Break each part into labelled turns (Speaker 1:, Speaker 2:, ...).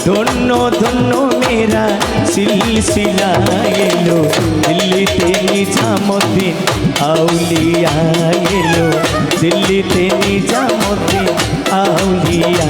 Speaker 1: ধন্য ধন্য মেরা সিলসিলা এলো দিল্লিতে নিজামুদ্দিন আউলিয়া এলো দিল্লিতে নিজামুদ্দিন আউলিয়া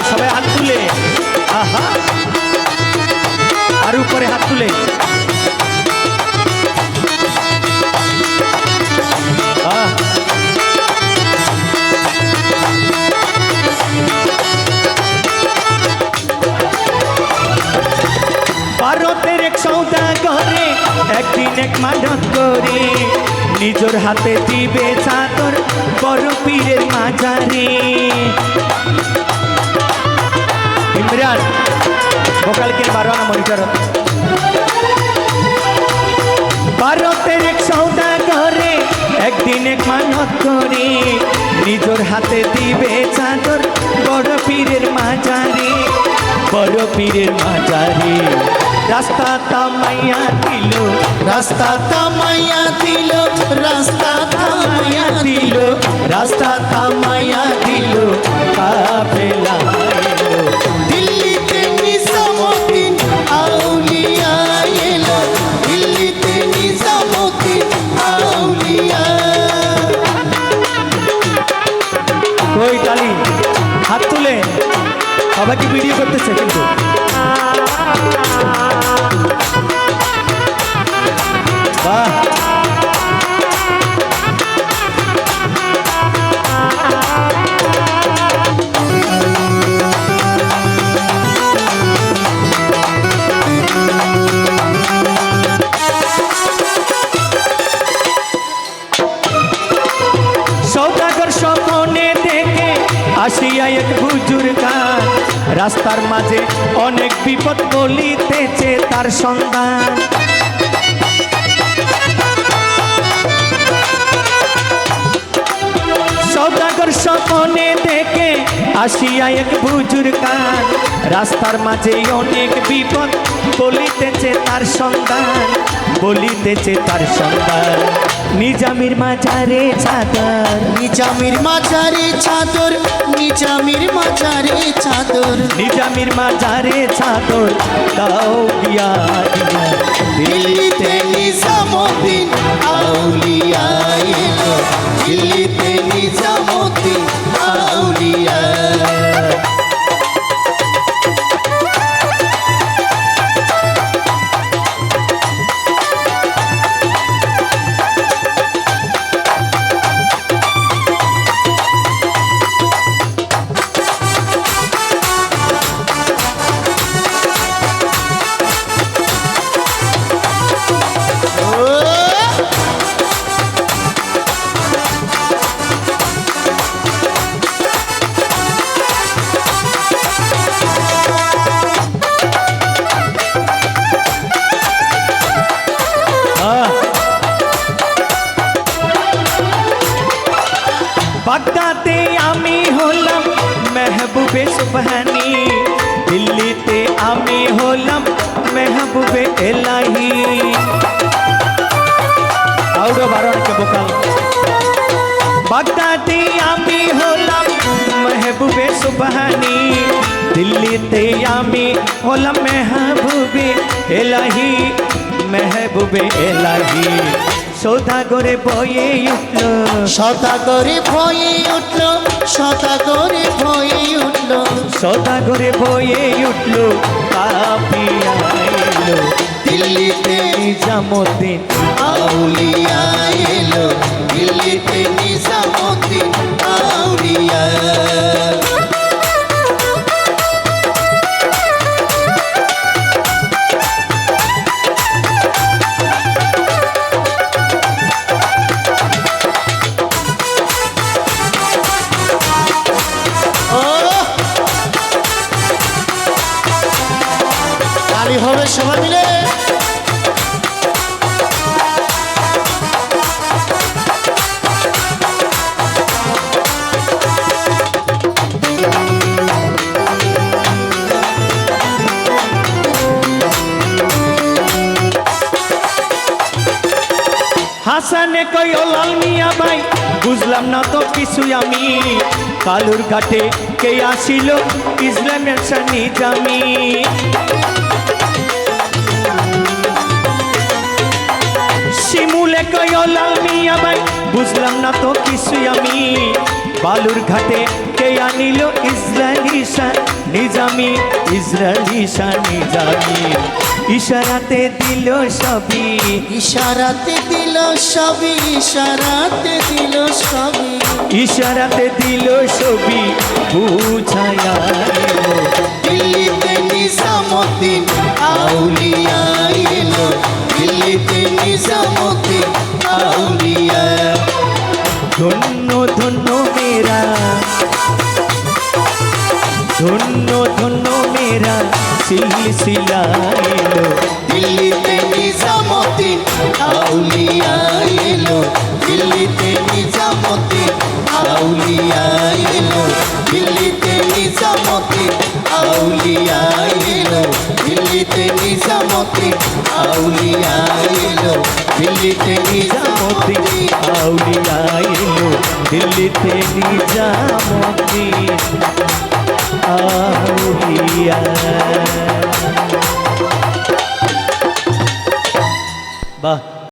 Speaker 1: সবাই হাত তুলে আহা আর উপরে হাত তুলে ভারতের এক সৌদাগরে একদিন এক মানত করে নিজের হাতে দিবে চাদর বড় পীরের মাজারে ইমরান ভোকাল কে 12 মনিটর ভারতের এক সৌদাগরে একদিন এক মানত করে নিজের হাতে দিবে চাদর বড় পীরের মাজারে বড় পীরের মাজারে রাস্তা থামাইয়া দিল রাস্তা থামাইয়া দিল রাস্তা থামাইয়া দিল রাস্তা থামাইয়া দিল কাফেলা এলো দিল্লিতে নিজামুদ্দিন আউলিয়া এলো দিল্লিতে নিজামুদ্দিন আউলিয়া কই তালি হাত তুলে সবাইকে ভিডিও করতেছে কিন্তু বাহ সৌদাগর স্বপ্নে দেখে আসিয়া এক বুজুর্গা রাস্তার মাঝে অনেক বিপদ বলিতেছে তার সন্ধান সৌদাগর স্বপ্নে দেখে আসিয়া এক বুজুর্গা রাস্তার মাঝে অনেক বিপদ বলিতেছে তার সন্ধান বলিতেছে তার সন্ধান নিজামির মাজারে চাদর
Speaker 2: নিজামির মাজারে চাদর নিজামির মাজারে চাদর
Speaker 1: নিজামির মাজারে চাদর দাও দিয়া দিয়া
Speaker 2: দিল্লিতে নিজামুদ্দিন আউলিয়া এলো দিল্লিতে নিজামুদ্দিন আউলিয়া
Speaker 1: বাগদাদে আমি হলাম মেহবুবে সুবহানি দিল্লিতে আমি হলাম মেহবুবে এলাহি আউরো বারণকে বোকাল বাগদাদে আমি হলাম মেহবুবে সুবহানি দিল্লিতে আমি হলাম মেহবুবে এলাহি মেহবুবে এলাহি সৌদাগরে বয়ে উঠল
Speaker 2: সদাগরে ভয়ে উঠল সদাগরে ভয়ে উঠল
Speaker 1: সৌদাগরে বয়ে উঠল কাফিয়া এলো
Speaker 2: দিল্লিতে
Speaker 1: নিজামুদ্দিন
Speaker 2: আউলিয়া এলো দিল্লিতে নিজামুদ্দিন আউলিয়া তালি হবে সবাই মিলে।
Speaker 1: হাসানে কই ও লাল মিয়া ভাই বুঝলাম না তো কিছু আমি কালুর ঘাটে কে আসিল ইসলামের সানি জামি শিমুলে কই ও লাল মিয়া ভাই বুঝলাম না তো কিছু আমি বালুর ঘাটে কে আনিল ইসরায়েলি শাহ নিজামি ইসরায়েলি শাহ নিজামি ইশারাতে দিল সবই
Speaker 2: ইশারাতে দিল সবই, ইশারাতে দিল সবই,
Speaker 1: ইশারাতে দিল ছবি বুঝায়া এলো
Speaker 2: দিল্লিতে নিজামুদ্দিন আউলিয়া এলো, দিল্লিতে নিজামুদ্দিন আউলিয়া।
Speaker 1: ধন্য ধন্য মেরা ধন্য ধন্য মেরা সিলসিলা এলো
Speaker 2: দিল্লিতে নিজামুদ্দিন আউলিয়া এলো, দিল্লিতে নিজামুদ্দিন আউলিয়া এলো, দিল্লিতে নিজামুদ্দিন আউলিয়া এলো, দিল্লিতে নিজামুদ্দিন আউলিয়া এলো, দিল্লিতে
Speaker 1: নিজামুদ্দিন আউলিয়া এলো দিল্লিতে নিজামুদ্দিন আউলিয়া বাহ